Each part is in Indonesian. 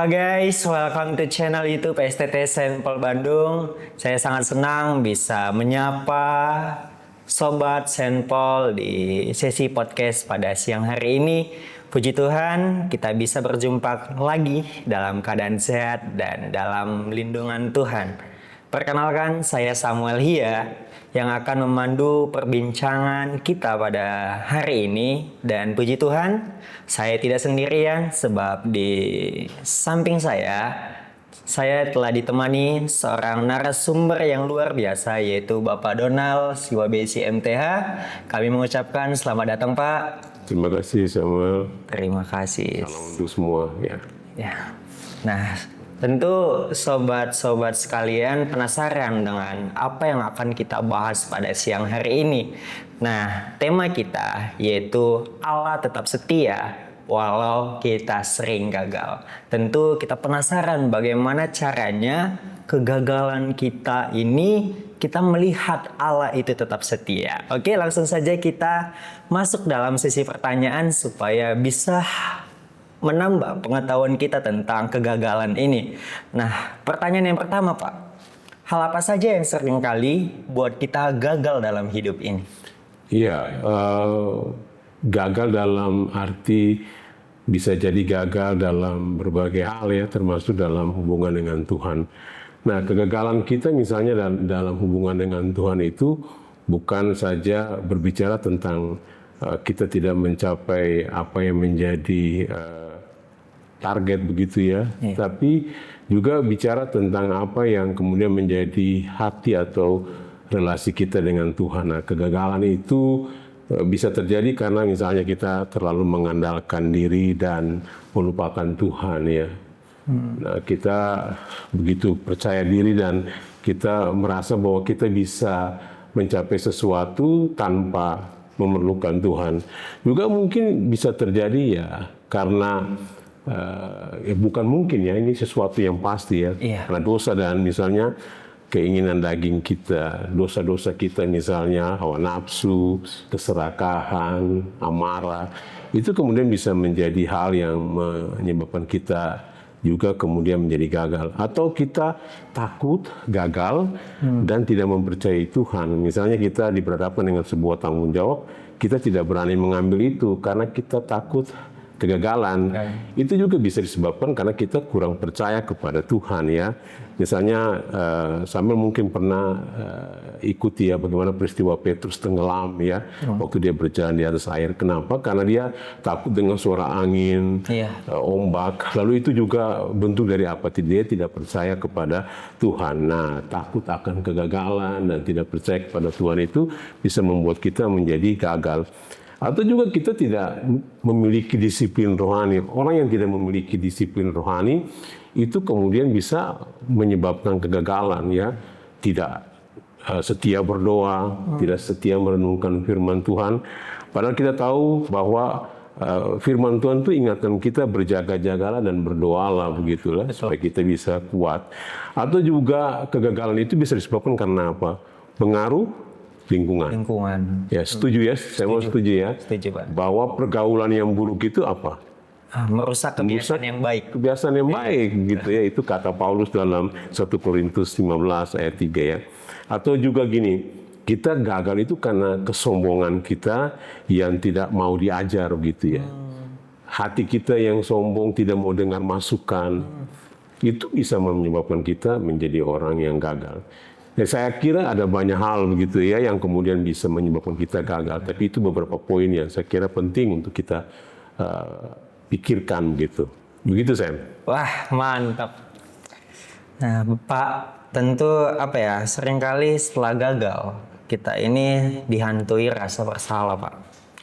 Halo guys, welcome to channel YouTube STT Saint Paul Bandung. Saya sangat senang bisa menyapa Sobat Saint Paul di sesi podcast pada siang hari ini. Puji Tuhan, kita bisa berjumpa lagi dalam keadaan sehat dan dalam lindungan Tuhan. Perkenalkan, saya Samuel Hia yang akan memandu perbincangan kita pada hari ini. Dan puji Tuhan, saya tidak sendirian sebab di samping saya telah ditemani seorang narasumber yang luar biasa, yaitu Bapak Donald Siwabesi MTH. Kami mengucapkan selamat datang Pak. Terima kasih Samuel. Terima kasih. Salam untuk semua ya. Nah, tentu sobat-sobat sekalian penasaran dengan apa yang akan kita bahas pada siang hari ini. Nah, tema kita yaitu Allah tetap setia walau kita sering gagal. Tentu kita penasaran bagaimana caranya kegagalan kita ini kita melihat Allah itu tetap setia. Oke, langsung saja kita masuk dalam sesi pertanyaan supaya bisa menambah pengetahuan kita tentang kegagalan ini. Nah, pertanyaan yang pertama Pak, hal apa saja yang seringkali buat kita gagal dalam hidup ini? Iya, gagal dalam arti bisa jadi gagal dalam berbagai hal ya, termasuk dalam hubungan dengan Tuhan. Nah, kegagalan kita misalnya dalam hubungan dengan Tuhan itu bukan saja berbicara tentang kita tidak mencapai apa yang menjadi target begitu ya, tapi juga bicara tentang apa yang kemudian menjadi hati atau relasi kita dengan Tuhan. Nah, kegagalan itu bisa terjadi karena misalnya kita terlalu mengandalkan diri dan melupakan Tuhan ya. Nah, kita begitu percaya diri dan kita merasa bahwa kita bisa mencapai sesuatu tanpa memerlukan Tuhan. Juga mungkin bisa terjadi ya karena bukan mungkin ya, ini sesuatu yang pasti ya. Karena dosa dan misalnya keinginan daging kita, dosa-dosa kita misalnya hawa nafsu, keserakahan, amarah, itu kemudian bisa menjadi hal yang menyebabkan kita juga kemudian menjadi gagal. Atau kita takut gagal dan tidak mempercayai Tuhan. Misalnya kita diberhadapkan dengan sebuah tanggung jawab, kita tidak berani mengambil itu karena kita takut kegagalan. Itu juga bisa disebabkan karena kita kurang percaya kepada Tuhan ya. Misalnya Samuel mungkin pernah ikuti ya bagaimana peristiwa Petrus tenggelam ya, waktu dia berjalan di atas air. Kenapa? Karena dia takut dengan suara angin, ombak. Lalu itu juga bentuk dari apa? Dia tidak percaya kepada Tuhan. Nah, takut akan kegagalan dan tidak percaya kepada Tuhan itu bisa membuat kita menjadi gagal. Atau juga kita tidak memiliki disiplin rohani. Orang yang tidak memiliki disiplin rohani itu kemudian bisa menyebabkan kegagalan ya. Tidak setia berdoa, tidak setia merenungkan firman Tuhan. Padahal kita tahu bahwa firman Tuhan itu ingatkan kita berjaga-jagalah dan berdoalah begitulah supaya kita bisa kuat. Atau juga kegagalan itu bisa disebabkan karena apa? Pengaruh lingkungan. Ya, setuju ya? Saya mau setuju ya. Setuju, Pak. Bahwa pergaulan yang buruk itu apa? Merusak kebiasaan yang baik. Kebiasaan yang baik gitu ya. Itu kata Paulus dalam 1 Korintus 15 ayat 3 ya. Atau juga gini, kita gagal itu karena kesombongan kita yang tidak mau diajar gitu ya. Hati kita yang sombong tidak mau dengar masukan. Itu bisa menyebabkan kita menjadi orang yang gagal. Ya, saya kira ada banyak hal begitu ya yang kemudian bisa menyebabkan kita gagal. Tapi itu beberapa poin yang saya kira penting untuk kita pikirkan begitu. Begitu Sam. Wah, mantap. Nah, Pak, tentu apa ya, seringkali setelah gagal kita ini dihantui rasa bersalah, Pak.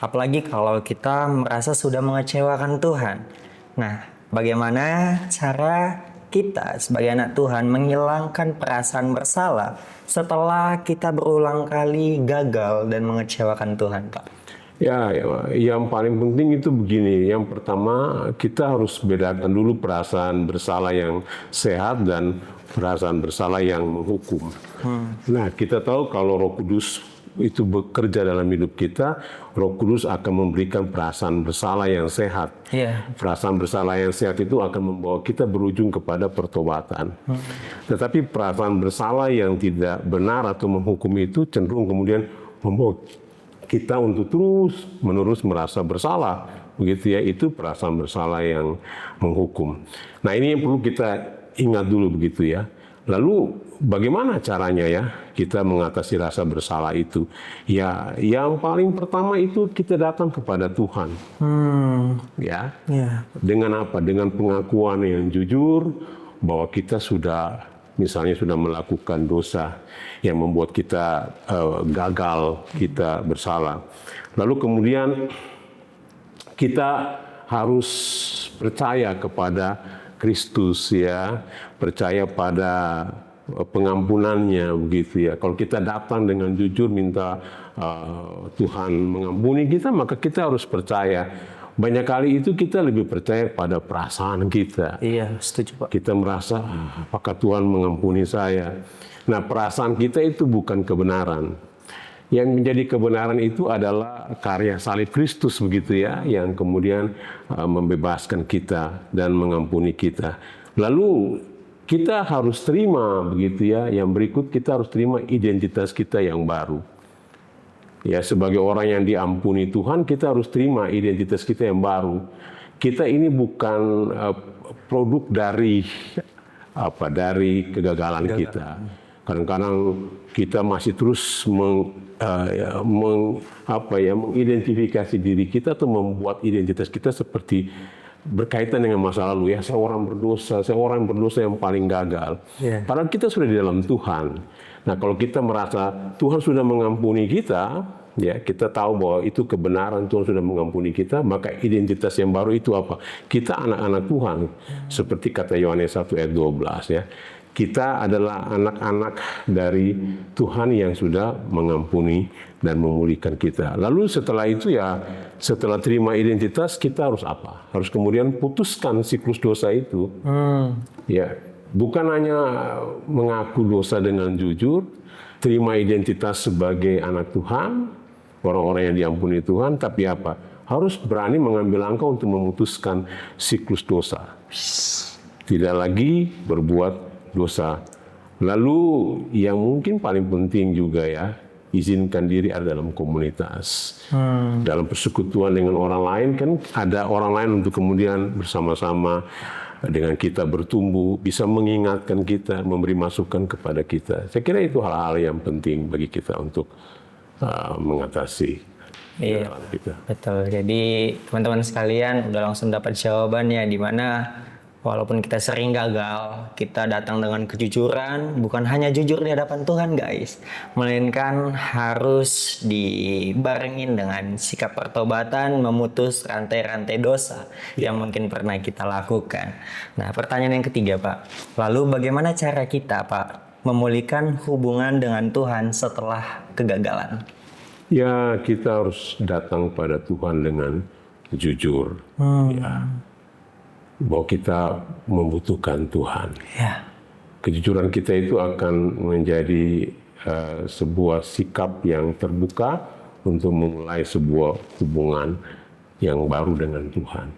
Apalagi kalau kita merasa sudah mengecewakan Tuhan. Nah, bagaimana cara kita sebagai anak Tuhan menghilangkan perasaan bersalah setelah kita berulang kali gagal dan mengecewakan Tuhan, Pak? Ya, yang paling penting itu begini. Yang pertama, kita harus bedakan dulu perasaan bersalah yang sehat dan perasaan bersalah yang menghukum. Nah, kita tahu kalau Roh Kudus itu bekerja dalam hidup kita, Roh Kudus akan memberikan perasaan bersalah yang sehat. Perasaan bersalah yang sehat itu akan membawa kita berujung kepada pertobatan. Tetapi perasaan bersalah yang tidak benar atau menghukumi itu cenderung kemudian membawa kita untuk terus-menerus merasa bersalah. Begitu ya, itu perasaan bersalah yang menghukum. Nah, ini yang perlu kita ingat dulu begitu ya. Lalu bagaimana caranya ya kita mengatasi rasa bersalah itu? Ya, yang paling pertama itu kita datang kepada Tuhan. Ya. Dengan apa? Dengan pengakuan yang jujur bahwa kita misalnya sudah melakukan dosa yang membuat kita gagal, kita bersalah. Lalu kemudian kita harus percaya kepada Kristus ya, percaya pada pengampunannya begitu ya. Kalau kita datang dengan jujur minta Tuhan mengampuni kita, maka kita harus percaya. Banyak kali itu kita lebih percaya pada perasaan kita. Iya, setuju Pak. Kita merasa apakah Tuhan mengampuni saya. Nah, perasaan kita itu bukan kebenaran. Yang menjadi kebenaran itu adalah karya salib Kristus begitu ya, yang kemudian membebaskan kita dan mengampuni kita. Lalu kita harus terima begitu ya, yang berikut kita harus terima identitas kita yang baru. Ya, sebagai orang yang diampuni Tuhan, kita harus terima identitas kita yang baru. Kita ini bukan produk dari kegagalan kita. Kadang-kadang kita masih terus mengidentifikasi diri kita atau membuat identitas kita seperti berkaitan dengan masa lalu ya, saya orang berdosa yang paling gagal. Padahal kita sudah di dalam Tuhan. Nah, kalau kita merasa Tuhan sudah mengampuni kita, ya, kita tahu bahwa itu kebenaran, Tuhan sudah mengampuni kita, maka identitas yang baru itu apa? Kita anak-anak Tuhan. Seperti kata Yohanes 1 ayat 12 ya. Kita adalah anak-anak dari Tuhan yang sudah mengampuni dan memulihkan kita. Lalu setelah itu ya, setelah terima identitas, kita harus apa? Harus kemudian putuskan siklus dosa itu. Ya, bukan hanya mengaku dosa dengan jujur, terima identitas sebagai anak Tuhan, orang-orang yang diampuni Tuhan, tapi apa? Harus berani mengambil langkah untuk memutuskan siklus dosa. Tidak lagi berbuat dosa. Lalu yang mungkin paling penting juga ya, izinkan diri ada dalam komunitas. Dalam persekutuan dengan orang lain kan ada orang lain untuk kemudian bersama-sama dengan kita bertumbuh, bisa mengingatkan kita, memberi masukan kepada kita. Saya kira itu hal-hal yang penting bagi kita untuk mengatasi kita. Betul. Jadi teman-teman sekalian udah langsung dapat jawabannya, di mana walaupun kita sering gagal, kita datang dengan kejujuran, bukan hanya jujur di hadapan Tuhan guys, melainkan harus dibarengin dengan sikap pertobatan, memutus rantai-rantai dosa yang mungkin pernah kita lakukan. Nah, pertanyaan yang ketiga Pak, lalu bagaimana cara kita Pak memulihkan hubungan dengan Tuhan setelah kegagalan? Ya, kita harus datang pada Tuhan dengan jujur. Ya. Bahwa kita membutuhkan Tuhan. Kejujuran kita itu akan menjadi sebuah sikap yang terbuka untuk memulai sebuah hubungan yang baru dengan Tuhan.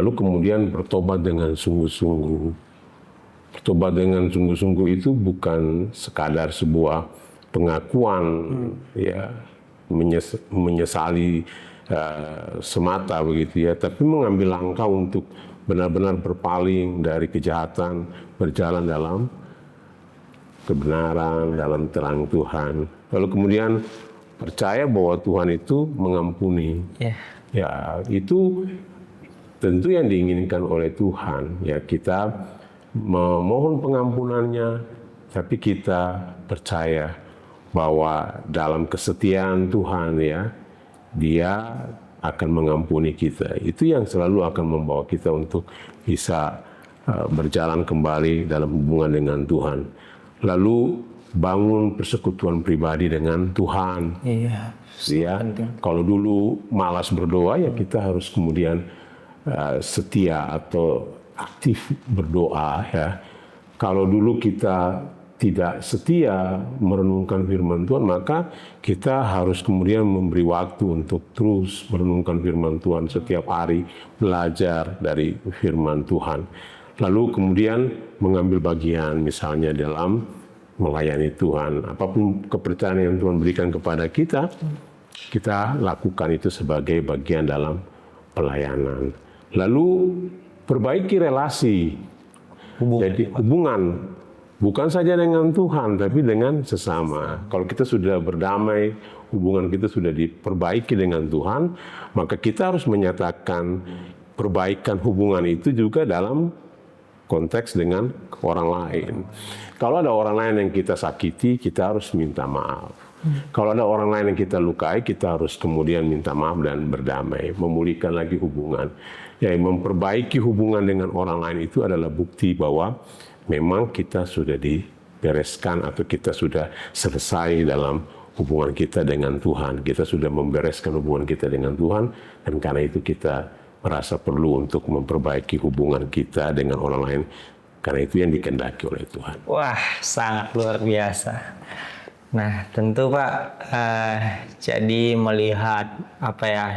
Lalu kemudian bertobat dengan sungguh-sungguh. Bertobat dengan sungguh-sungguh itu bukan sekadar sebuah pengakuan, ya, menyesali semata begitu ya, tapi mengambil langkah untuk benar-benar berpaling dari kejahatan, berjalan dalam kebenaran, dalam terang Tuhan. Lalu kemudian percaya bahwa Tuhan itu mengampuni. Ya, itu tentu yang diinginkan oleh Tuhan. Ya, kita memohon pengampunannya, tapi kita percaya bahwa dalam kesetiaan Tuhan ya, Dia akan mengampuni kita. Itu yang selalu akan membawa kita untuk bisa berjalan kembali dalam hubungan dengan Tuhan. Lalu bangun persekutuan pribadi dengan Tuhan. Ya, kalau dulu malas berdoa ya kita harus kemudian setia atau aktif berdoa ya. Kalau dulu kita tidak setia merenungkan firman Tuhan, maka kita harus kemudian memberi waktu untuk terus merenungkan firman Tuhan setiap hari, belajar dari firman Tuhan. Lalu kemudian mengambil bagian misalnya dalam melayani Tuhan. Apapun kepercayaan yang Tuhan berikan kepada kita, kita lakukan itu sebagai bagian dalam pelayanan. Lalu perbaiki relasi, jadi hubungan. Bukan saja dengan Tuhan, tapi dengan sesama. Kalau kita sudah berdamai, hubungan kita sudah diperbaiki dengan Tuhan, maka kita harus menyatakan perbaikan hubungan itu juga dalam konteks dengan orang lain. Kalau ada orang lain yang kita sakiti, kita harus minta maaf. Kalau ada orang lain yang kita lukai, kita harus kemudian minta maaf dan berdamai, memulihkan lagi hubungan. Ya, memperbaiki hubungan dengan orang lain itu adalah bukti bahwa memang kita sudah dibereskan atau kita sudah selesai dalam hubungan kita dengan Tuhan. Kita sudah membereskan hubungan kita dengan Tuhan, dan karena itu kita merasa perlu untuk memperbaiki hubungan kita dengan orang lain. Karena itu yang dikehendaki oleh Tuhan. Wah, sangat luar biasa. Nah, tentu Pak, jadi melihat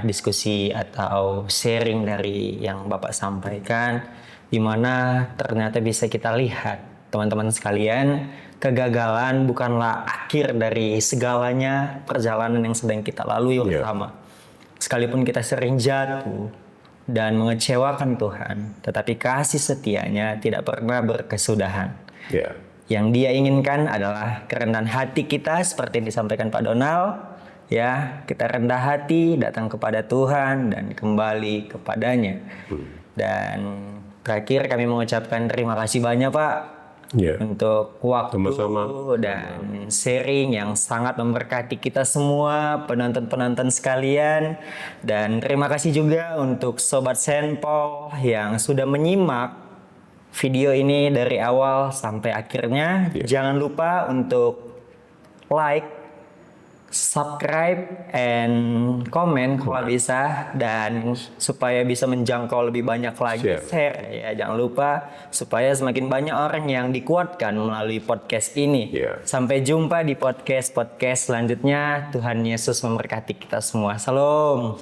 diskusi atau sharing dari yang Bapak sampaikan, di mana ternyata bisa kita lihat, teman-teman sekalian, kegagalan bukanlah akhir dari segalanya perjalanan yang sedang kita lalui bersama. Sekalipun kita sering jatuh dan mengecewakan Tuhan, tetapi kasih setianya tidak pernah berkesudahan. Yang Dia inginkan adalah kerendahan hati kita, seperti yang disampaikan Pak Donald. Ya, kita rendah hati, datang kepada Tuhan dan kembali kepadanya. Dan terakhir kami mengucapkan terima kasih banyak Pak untuk waktu dan sharing yang sangat memberkati kita semua, penonton-penonton sekalian. Dan terima kasih juga untuk Sobat Saint Paul yang sudah menyimak video ini dari awal sampai akhirnya. Jangan lupa untuk like, subscribe, and comment kalau bisa, dan supaya bisa menjangkau lebih banyak lagi, share ya, jangan lupa, supaya semakin banyak orang yang dikuatkan melalui podcast ini. Sampai jumpa di podcast selanjutnya. Tuhan Yesus memberkati kita semua. Salam.